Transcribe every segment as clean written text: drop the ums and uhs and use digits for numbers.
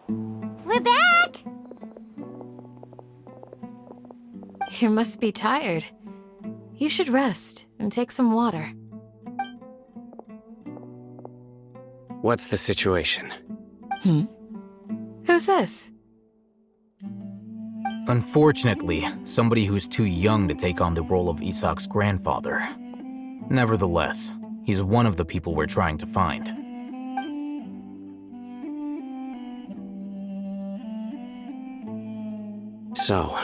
We're back! You must be tired. You should rest and take some water. What's the situation? Who's this? Unfortunately, somebody who's too young to take on the role of Isak's grandfather. Nevertheless, he's one of the people we're trying to find. So,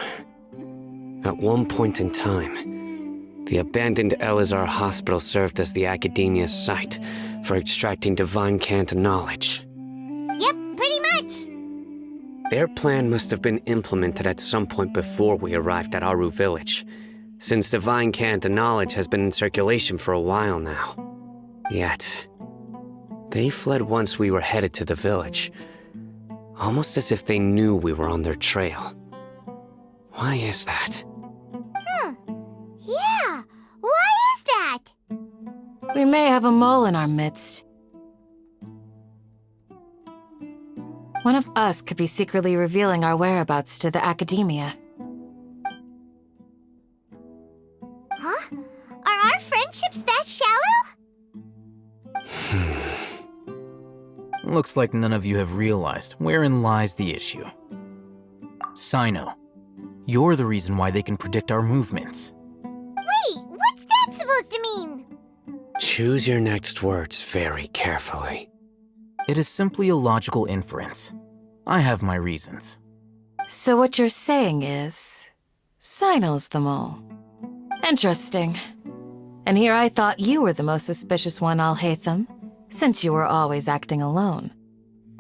at one point in time, the abandoned Eleazar hospital served as the academia's site for extracting divine cant knowledge. Yep, pretty much. Their plan must have been implemented at some point before we arrived at Aru village, since divine cant knowledge has been in circulation for a while now. Yet, they fled once we were headed to the village, almost as if they knew we were on their trail. Why is that? Yeah, why is that? We may have a mole in our midst. One of us could be secretly revealing our whereabouts to the academia. Huh? Are our friendships that shallow? Looks like none of you have realized wherein lies the issue. Sino, you're the reason why they can predict our movements. Wait, what's that supposed to mean? Choose your next words very carefully. It is simply a logical inference. I have my reasons. So what you're saying is, Sino's the mole. Interesting. And here I thought you were the most suspicious one, Al-Haytham, since you were always acting alone.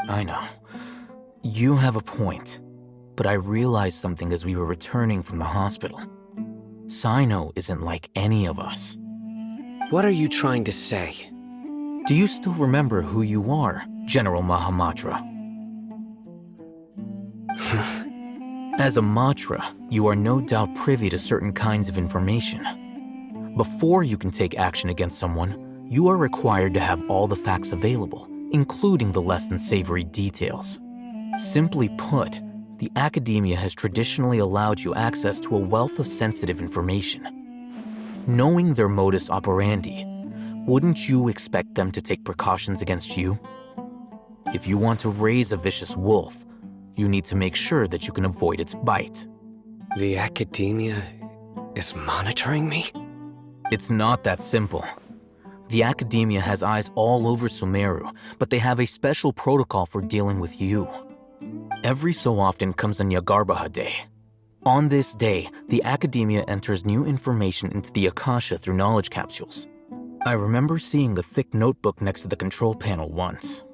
I know. You have a point. But I realized something as we were returning from the hospital. Sino isn't like any of us. What are you trying to say? Do you still remember who you are, General Mahamatra? As a Matra, you are no doubt privy to certain kinds of information. Before you can take action against someone, you are required to have all the facts available, including the less than savory details. Simply put, the academia has traditionally allowed you access to a wealth of sensitive information. Knowing their modus operandi, wouldn't you expect them to take precautions against you? If you want to raise a vicious wolf, you need to make sure that you can avoid its bite. The academia is monitoring me? It's not that simple. The academia has eyes all over Sumeru, but they have a special protocol for dealing with you. Every so often comes a Nyagarbaha Day. On this day, the academia enters new information into the Akasha through knowledge capsules. I remember seeing a thick notebook next to the control panel once.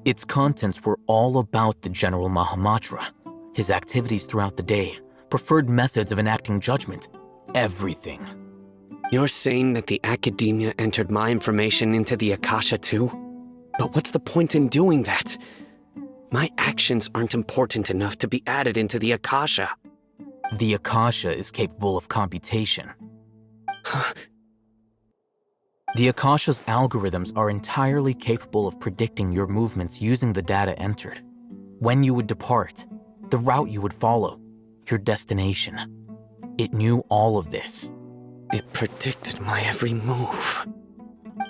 Its contents were all about the General Mahamatra, his activities throughout the day, preferred methods of enacting judgment, everything. You're saying that the academia entered my information into the Akasha too? But what's the point in doing that? My actions aren't important enough to be added into the Akasha. The Akasha is capable of computation. The Akasha's algorithms are entirely capable of predicting your movements using the data entered. When you would depart, the route you would follow, your destination. It knew all of this. It predicted my every move.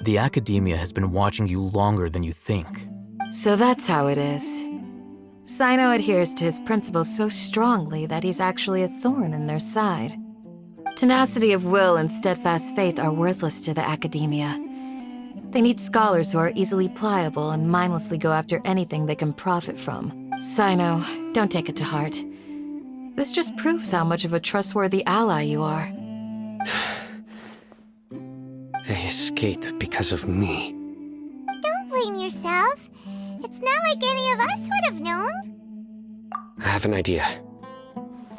The academia has been watching you longer than you think. So that's how it is. Sino adheres to his principles so strongly that he's actually a thorn in their side. Tenacity of will and steadfast faith are worthless to the academia. They need scholars who are easily pliable and mindlessly go after anything they can profit from. Sino, don't take it to heart. This just proves how much of a trustworthy ally you are. They escaped because of me. Don't blame yourself. It's not like any of us would have known. I have an idea.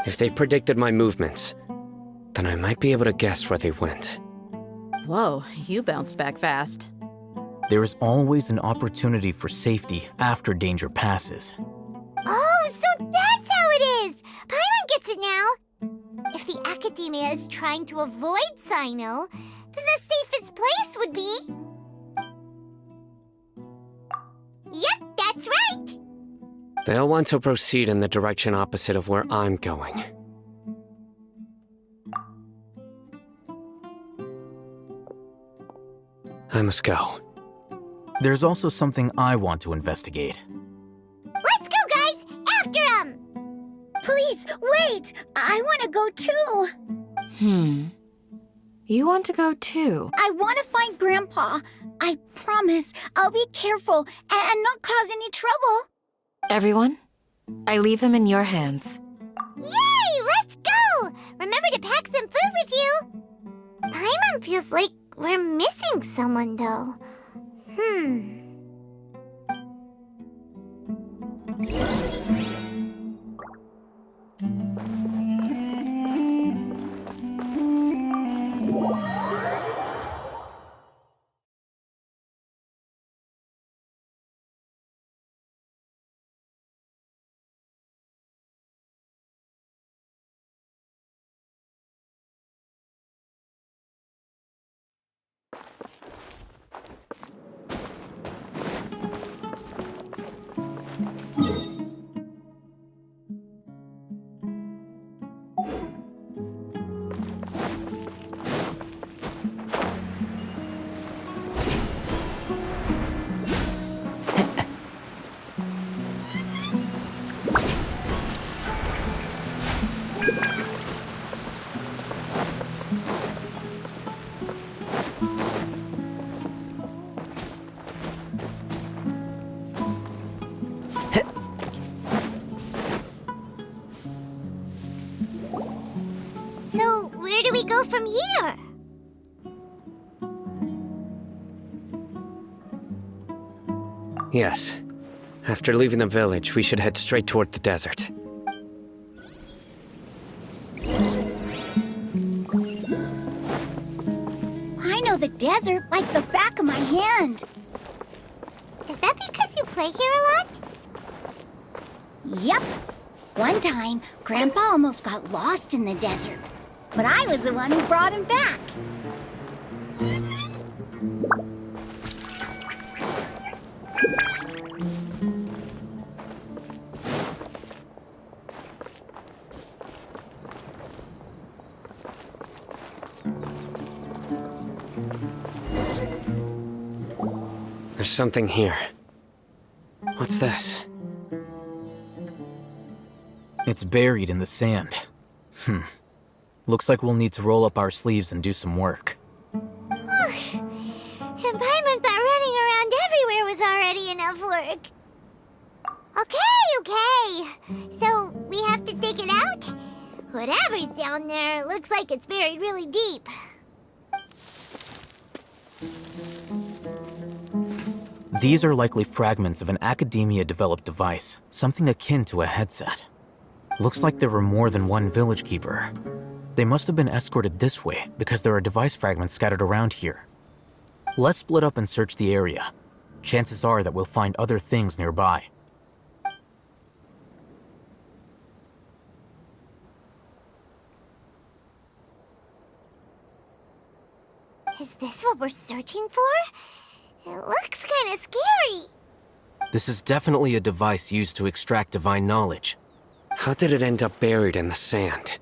If they predicted my movements, then I might be able to guess where they went. Whoa, you bounced back fast. There is always an opportunity for safety after danger passes. Oh, so that's how it is! Paimon gets it now! If the academia is trying to avoid Sino, then the safest place would be... Yep, that's right! They'll want to proceed in the direction opposite of where I'm going. I must go. There's also something I want to investigate. Let's go, guys! After him! Please, wait! I want to go too! You want to go too? I want to find Grandpa. I promise I'll be careful and not cause any trouble. Everyone, I leave him in your hands. Yay! Let's go! Remember to pack some food with you! Paimon feels like we're missing someone, though. So, where do we go from here? Yes. After leaving the village, we should head straight toward the desert. I know the desert like the back of my hand. Is that because you play here a lot? Yep. One time, Grandpa almost got lost in the desert, but I was the one who brought him back. There's something here. What's this? It's buried in the sand. Looks like we'll need to roll up our sleeves and do some work. And Paimon thought running around everywhere was already enough work. Okay. So, we have to dig it out? Whatever's down there, looks like it's buried really deep. These are likely fragments of an academia-developed device, something akin to a headset. Looks like there were more than one village keeper. They must have been escorted this way because there are device fragments scattered around here. Let's split up and search the area. Chances are that we'll find other things nearby. Is this what we're searching for? It looks kind of scary. This is definitely a device used to extract divine knowledge. How did it end up buried in the sand?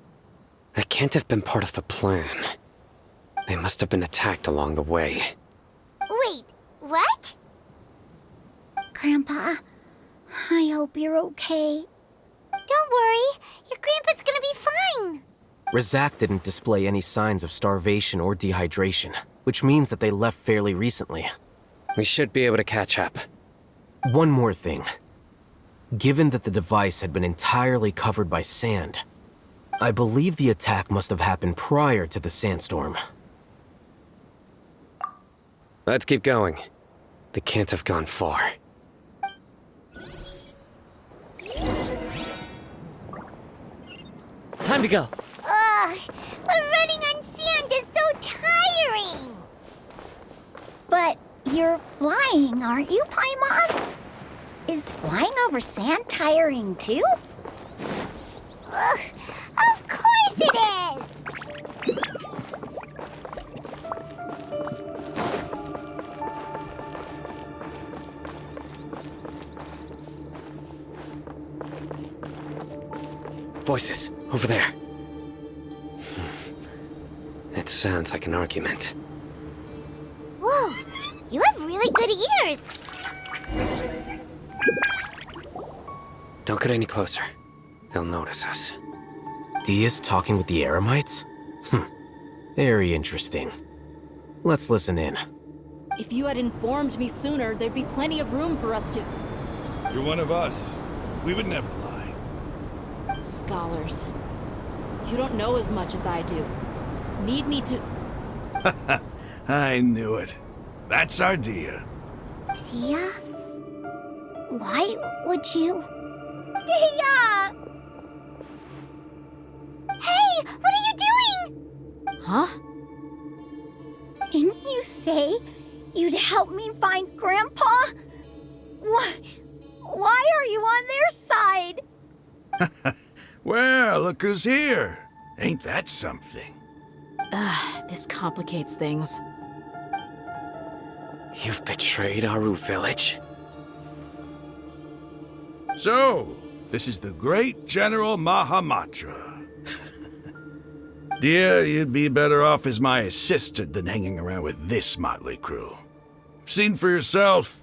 That can't have been part of the plan. They must have been attacked along the way. Wait, what? Grandpa, I hope you're okay. Don't worry, your grandpa's gonna be fine. Razak didn't display any signs of starvation or dehydration, which means that they left fairly recently. We should be able to catch up. One more thing. Given that the device had been entirely covered by sand, I believe the attack must have happened prior to the sandstorm. Let's keep going. They can't have gone far. Time to go. Ugh, but running on sand is so tiring. But you're flying, aren't you, Paimon? Is flying over sand tiring too? Ugh, of course it is. Voices, over there. It sounds like an argument. Whoa, you have really good ears. Don't get any closer. They'll notice us. Dia's talking with the Eremites? Very interesting. Let's listen in. If you had informed me sooner, there'd be plenty of room for us to... You're one of us. We would never lie. Scholars. You don't know as much as I do. Need me to... I knew it. That's our Dia. Dia? Why would you... Dia! Hey, what are you doing? Huh? Didn't you say you'd help me find Grandpa? Why are you on their side? Well, look who's here. Ain't that something? This complicates things. You've betrayed Aru village? So, this is the great General Mahamatra. Dear, you'd be better off as my assistant than hanging around with this motley crew. Seen for yourself,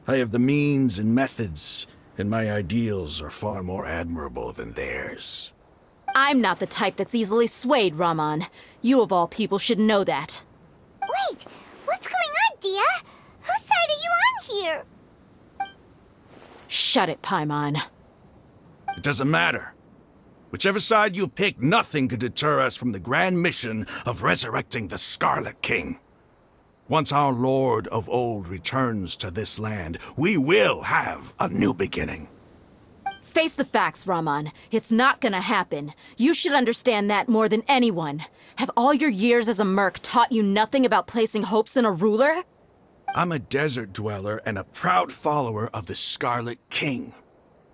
I have the means and methods, and my ideals are far more admirable than theirs. I'm not the type that's easily swayed, Raman. You of all people should know that. Wait, what's going on, Dia? Whose side are you on here? Shut it, Paimon. It doesn't matter. Whichever side you pick, nothing could deter us from the grand mission of resurrecting the Scarlet King. Once our Lord of Old returns to this land, we will have a new beginning. Face the facts, Raman. It's not gonna happen. You should understand that more than anyone. Have all your years as a merc taught you nothing about placing hopes in a ruler? I'm a desert dweller and a proud follower of the Scarlet King.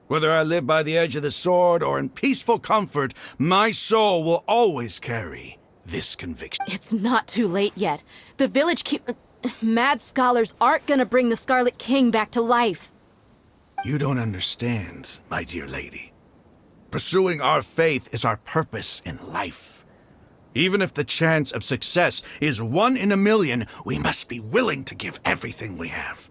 Whether I live by the edge of the sword or in peaceful comfort, my soul will always carry this conviction. It's not too late yet. The village mad scholars aren't gonna bring the Scarlet King back to life. You don't understand, my dear lady. Pursuing our faith is our purpose in life. Even if the chance of success is 1 in a million, we must be willing to give everything we have.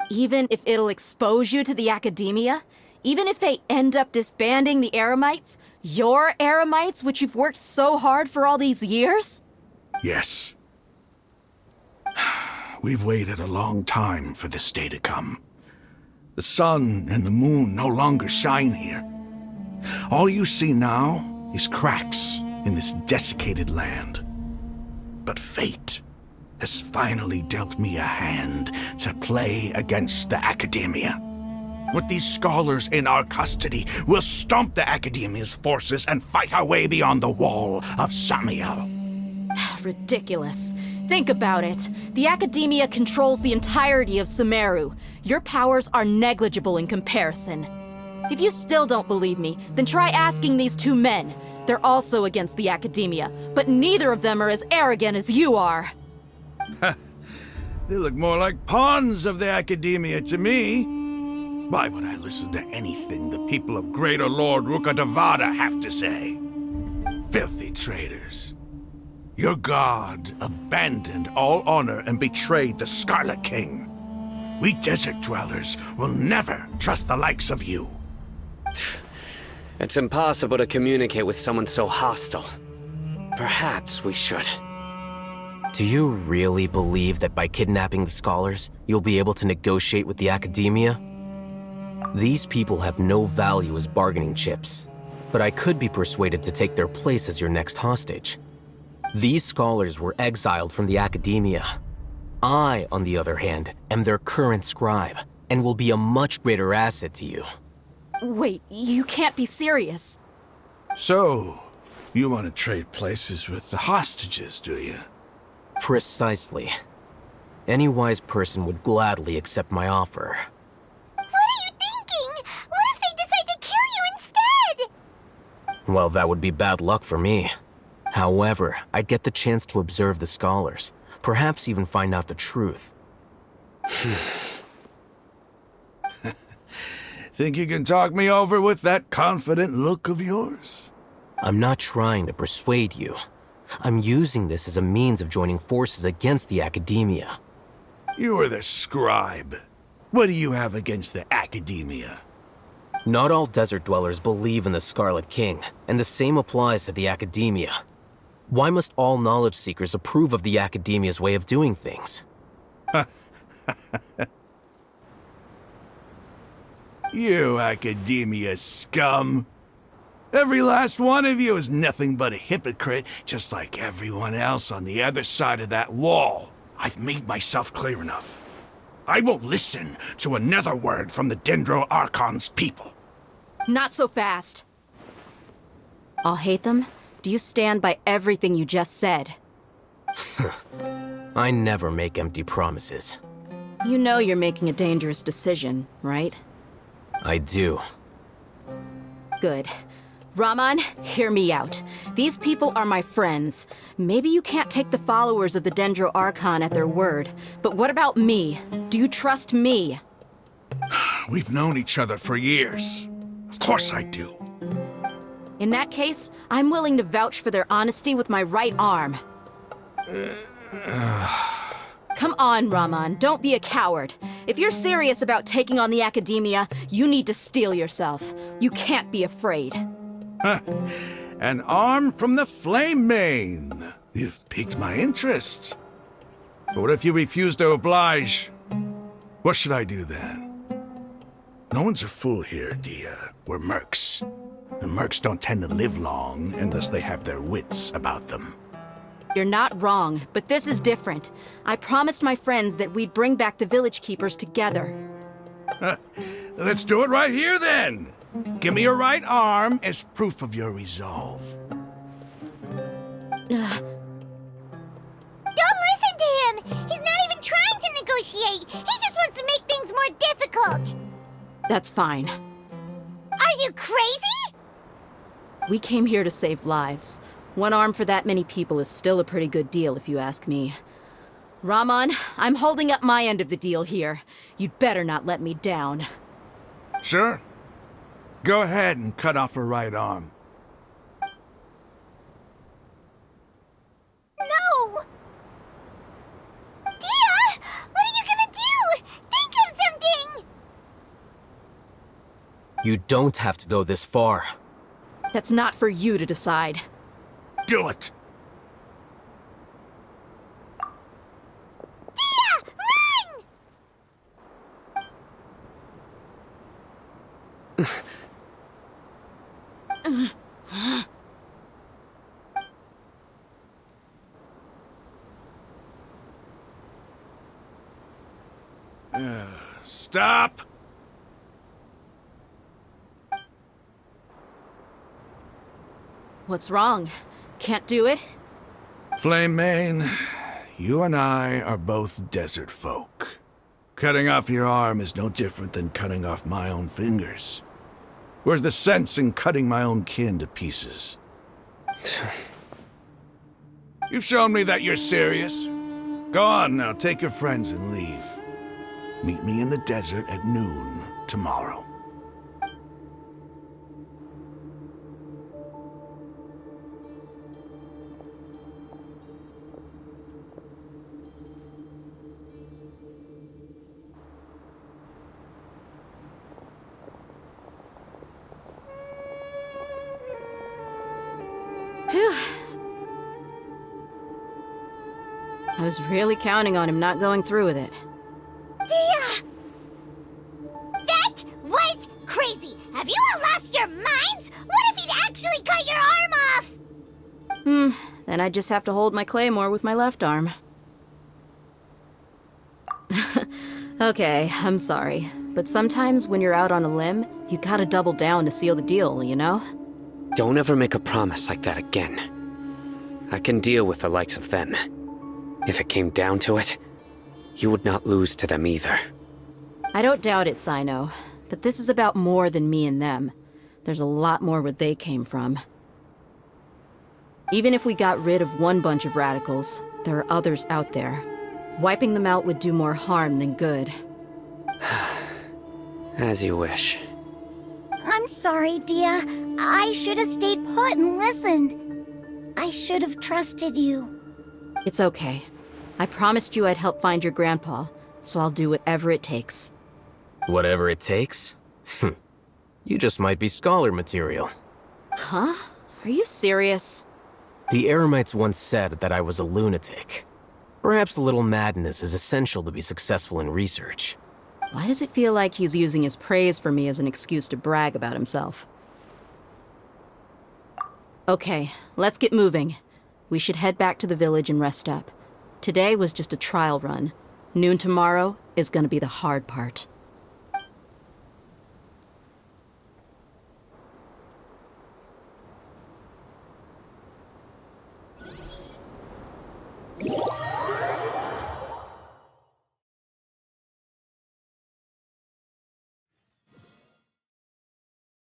Even if it'll expose you to the academia? Even if they end up disbanding the Eremites? Your Eremites, which you've worked so hard for all these years? Yes. We've waited a long time for this day to come. The sun and the moon no longer shine here. All you see now is cracks in this desiccated land. But fate has finally dealt me a hand to play against the academia. With these scholars in our custody, we'll stomp the academia's forces and fight our way beyond the wall of Samiel. Ridiculous. Think about it. The academia controls the entirety of Sumeru. Your powers are negligible in comparison. If you still don't believe me, then try asking these 2 men. They're also against the academia, but neither of them are as arrogant as you are. They look more like pawns of the academia to me. Why would I listen to anything the people of Greater Lord Rukkhadevada have to say? Filthy traitors. Your god abandoned all honor and betrayed the Scarlet King. We desert dwellers will never trust the likes of you. It's impossible to communicate with someone so hostile. Perhaps we should. Do you really believe that by kidnapping the scholars, you'll be able to negotiate with the academia? These people have no value as bargaining chips, but I could be persuaded to take their place as your next hostage. These scholars were exiled from the academia. I, on the other hand, am their current scribe, and will be a much greater asset to you. Wait, you can't be serious. So, you want to trade places with the hostages, do you? Precisely. Any wise person would gladly accept my offer. What are you thinking? What if they decide to kill you instead? Well, that would be bad luck for me. However, I'd get the chance to observe the scholars, perhaps even find out the truth. Think you can talk me over with that confident look of yours? I'm not trying to persuade you. I'm using this as a means of joining forces against the Academia. You are the scribe. What do you have against the Academia? Not all desert dwellers believe in the Scarlet King, and the same applies to the Academia. Why must all knowledge seekers approve of the Academia's way of doing things? You Academia scum. Every last one of you is nothing but a hypocrite, just like everyone else on the other side of that wall. I've made myself clear enough. I won't listen to another word from the Dendro Archon's people. Not so fast. I'll hate them. Do you stand by everything you just said? I never make empty promises. You know you're making a dangerous decision, right? I do. Good. Raman, hear me out. These people are my friends. Maybe you can't take the followers of the Dendro Archon at their word, but what about me? Do you trust me? We've known each other for years. Of course I do. In that case, I'm willing to vouch for their honesty with my right arm. Come on, Raman, don't be a coward. If you're serious about taking on the Academia, you need to steel yourself. You can't be afraid. An arm from the Flame Mane. You've piqued my interest. But what if you refuse to oblige? What should I do then? No one's a fool here, Dia. We're mercs. The mercs don't tend to live long unless they have their wits about them. You're not wrong, but this is different. I promised my friends that we'd bring back the village keepers together. Let's do it right here then. Give me your right arm as proof of your resolve. Don't listen to him! He's not even trying to negotiate! He just wants to make things more difficult! That's fine. Are you crazy? We came here to save lives. One arm for that many people is still a pretty good deal, if you ask me. Raman, I'm holding up my end of the deal here. You'd better not let me down. Sure. Go ahead and cut off her right arm. No! Dia! What are you gonna do? Think of something! You don't have to go this far. That's not for you to decide. Do it! Dia! Run! Stop! What's wrong? Can't do it? Flame Mane, you and I are both desert folk. Cutting off your arm is no different than cutting off my own fingers. Where's the sense in cutting my own kin to pieces? You've shown me that you're serious. Go on now, take your friends and leave. Meet me in the desert at noon tomorrow. Phew. I was really counting on him not going through with it. Dia! That was crazy! Have you all lost your minds? What if he'd actually cut your arm off? Then I just have to hold my claymore with my left arm. Okay, I'm sorry. But sometimes when you're out on a limb, you gotta double down to seal the deal, you know? Don't ever make a promise like that again. I can deal with the likes of them. If it came down to it, you would not lose to them either. I don't doubt it, Sino. But this is about more than me and them. There's a lot more where they came from. Even if we got rid of one bunch of radicals, there are others out there. Wiping them out would do more harm than good. As you wish. I'm sorry, Dia. I should have stayed put and listened. I should have trusted you. It's okay. I promised you I'd help find your grandpa, so I'll do whatever it takes. Whatever it takes? You just might be scholar material. Huh? Are you serious? The Eremites once said that I was a lunatic. Perhaps a little madness is essential to be successful in research. Why does it feel like he's using his praise for me as an excuse to brag about himself? Okay, let's get moving. We should head back to the village and rest up. Today was just a trial run. Noon tomorrow is gonna be the hard part.